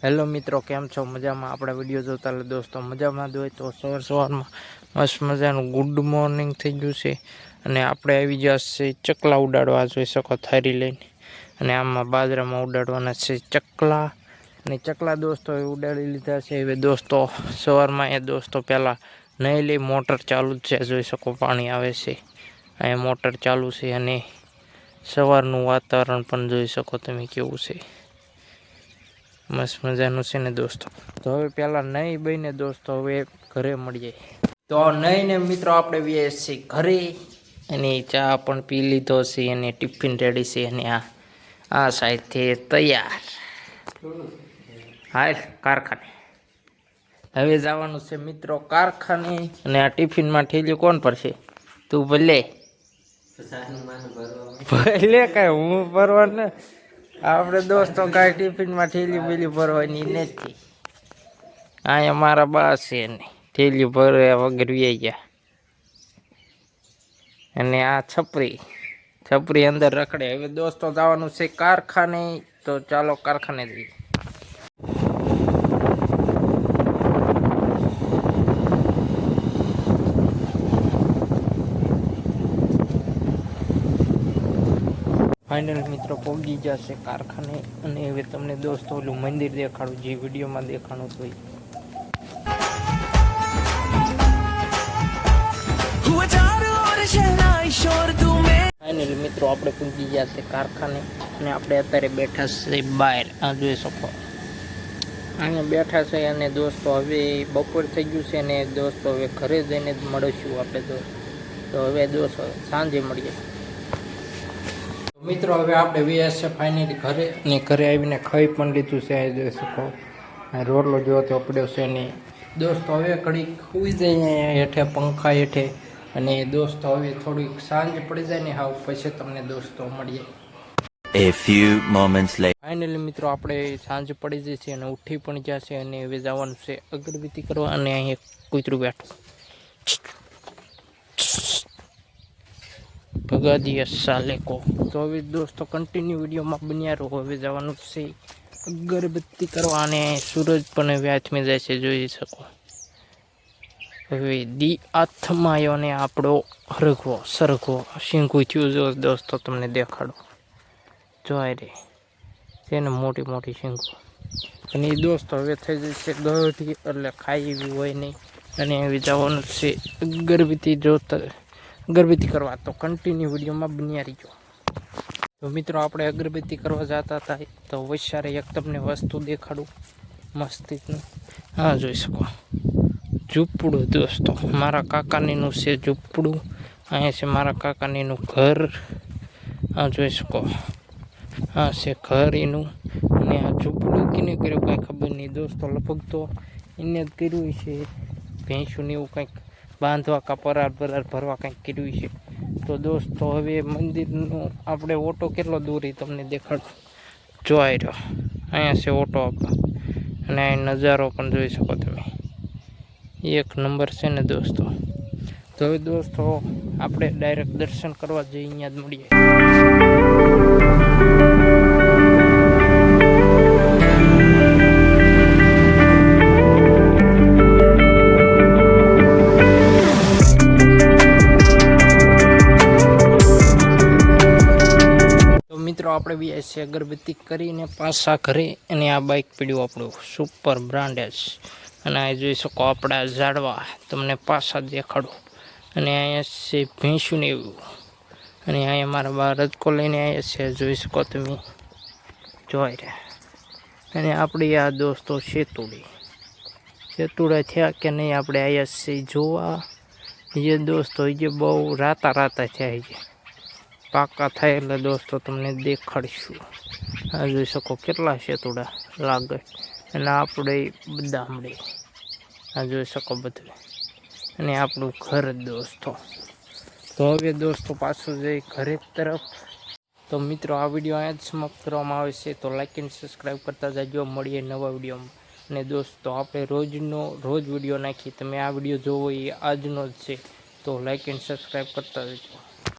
Hello મિત્રો, કેમ છો? મજામાં? આપણા વિડીયો જોતા એટલે દોસ્તો મજામાં જ હોય તો સવારમાં મસ્ત મજાનું ગુડ મોર્નિંગ થઈ ગયું છે. અને આપણે આવી જશે ચકલા ઉડાડવા, જોઈ શકો થારી લઈને. અને આમાં બાજરામાં ઉડાડવાના છે ચકલા. અને ચકલા દોસ્તો એ ઉડાડી લીધા છે. હવે દોસ્તો સવારમાં એ દોસ્તો પહેલાં નહીં લઈ મોટર ચાલુ જ છે, જોઈ શકો પાણી આવે છે. અહીંયા મોટર ચાલુ છે અને સવારનું વાતાવરણ પણ જોઈ શકો તમે કેવું છે. મસ્ત મજાનું છે ને દોસ્તો. તો હવે પહેલાં નહીં બહીને દોસ્તો હવે ઘરે મળીએ. તો નહીં ને મિત્રો આપણે બેસીએ છીએ ઘરે. અને ચા પણ પી લીધો છે અને ટિફિન રેડી છે. અને આ સાઈડથી તૈયાર હાલ કારખાને. હવે જવાનું છે મિત્રો કારખાને. અને આ ટિફિનમાં ઠેલ્યું કોણ પડશે? તું ભલે ભલે કાંઈ હું ભરવા ને આપણે દોસ્તો કાંઈ ટિફિનમાં ઠેલી બેલી ભરવાની નથી. અહીંયા મારા બા છે ને ઠેલી ભરવા વગર વી ગયા. અને આ છપરી અંદર રખડે. હવે દોસ્તો જવાનું છે કારખાને. તો ચાલો કારખાને જઈએ. ફાઇનલ મિત્રો પહોંચી જશે કારખાને. અને હવે તમને દોસ્તો ઓલું મંદિર દેખાડું જે વિડીયોમાં દેખાણું હતું. ફાઇનલ મિત્રો આપણે પહોંચી ગયા છે કારખાને. અને આપણે અત્યારે બેઠા છે બહાર. આ જોઈ શકો અહીંયા બેઠા છે. અને દોસ્તો હવે બપોર થઈ ગયું છે. અને દોસ્તો હવે ઘરે જઈને જ મળીશું આપણે. તો હવે દોસ્તો સાંજે મળીએ મિત્રો. હવે આપણે વ્યાસ છે ફાઇનલી ઘરે. અને ઘરે આવીને ખાઈ પણ લીધું છે. આ જોઈ શકો રોટલો જેવો તો પડ્યો છે. અને દોસ્તો હવે ઘડીક સુઈ જાય હેઠે પંખા હેઠે. અને દોસ્તો હવે થોડીક સાંજ પડી જાય ને હાવ પછી તમને દોસ્તો મળીએ. A few moments later. Finally મિત્રો આપણે સાંજ પડી જાય છે અને ઉઠી પણ જશે. અને હવે જવાનું છે અગરબત્તી કરવા. અને અહીંયા કૂતરું બેઠું ભગા દિયા સાલે કો. તો હવે દોસ્તો કન્ટિન્યુ વિડીયોમાં બન્યા રહો. હવે જવાનું છે અગરબત્તી કરવા. અને સૂરજ પણ હવે હાથમાં જાય છે, જોઈ શકો. હવે દી હાથમાં આવ્યો ને આપણો સરગવો શીંગું થયું. જો દોસ્તો તમને દેખાડો, જોઈ રે છે ને મોટી મોટી શીંગું. અને એ દોસ્તો હવે થઈ જશે ગઢી, એટલે ખાઈ એવી હોય નહીં. અને હવે જવાનું છે અગરબત્તી કરવા. તો કન્ટિન્યુ વિડીયોમાં બન્યા રહીજો. તો મિત્રો આપણે અગરબત્તી કરવા જતા હતા. તો વૈશારે એક તમને વસ્તુ દેખાડું મસ્તીનું. હા જોઈ શકો ઝૂંપડું દોસ્તો. મારા કાકાનીનું છે ઝૂંપડું. અહીંયા છે મારા કાકાનીનું ઘર. આ જોઈ શકો આ છે ઘર એનું. અને આ ઝૂંપડું કિને કર્યું કંઈ ખબર નહીં દોસ્તો. લગભગ તો એને જ કર્યું છે. ભેંસું ને એવું કંઈક બાંધવા કા પરાર ભરવા કંઈક કર્યું છે. તો દોસ્તો હવે મંદિરનો આપણે ઓટો કેટલો દૂર તમને દેખાડું. જોઈ રહ્યો અહીંયા છે ઓટો આપણો. અને અહીં નજારો પણ જોઈ શકો તમે. એક નંબર છે ને દોસ્તો. તો હવે દોસ્તો આપણે ડાયરેક્ટ દર્શન કરવા જઈએ. અહીંયા જ મળીએ. મિત્રો આપણે બી છે અગરબત્તી કરીને પાછા ઘરે. અને આ બાઇક પડ્યું આપણું સુપર બ્રાન્ડેડ. અને આ જોઈ શકો આપણા ઝાડવા તમને પાછા દેખાડું. અને અહીંયા છે ભેંસું ને એવું. અને અહીંયા મારા બા રજકો લઈને આવ્યા છે, જોઈ શકો તમે. જોઈ રહ્યા. અને આપણી આ દોસ્તો શેતુડા થયા કે નહીં આપણે આવ્યા છે જોવા. એ દોસ્તો એ બહુ રાતા થયા છે. પાકા થાય એટલે દોસ્તો તમને દેખાડીશું. આ જોઈ શકો કેટલા શેતુડા લાગે. અને આપણે બધા મળે. આ જોઈ શકો બધું. અને આપણું ઘર દોસ્તો. તો હવે દોસ્તો પાછું જઈ ઘરે તરફ. તો મિત્રો આ વિડીયો અહીંયા જ સમાપ્ત કરવામાં આવે છે. તો લાઈક અને સબસ્ક્રાઈબ કરતા જજો. મળીએ નવા વિડીયોમાં. અને દોસ્તો આપણે રોજ વિડીયો નાખીએ. તમે આ વિડીયો જોવો એ આજનો જ છે. તો લાઈક અને સબસ્ક્રાઈબ કરતા જજો.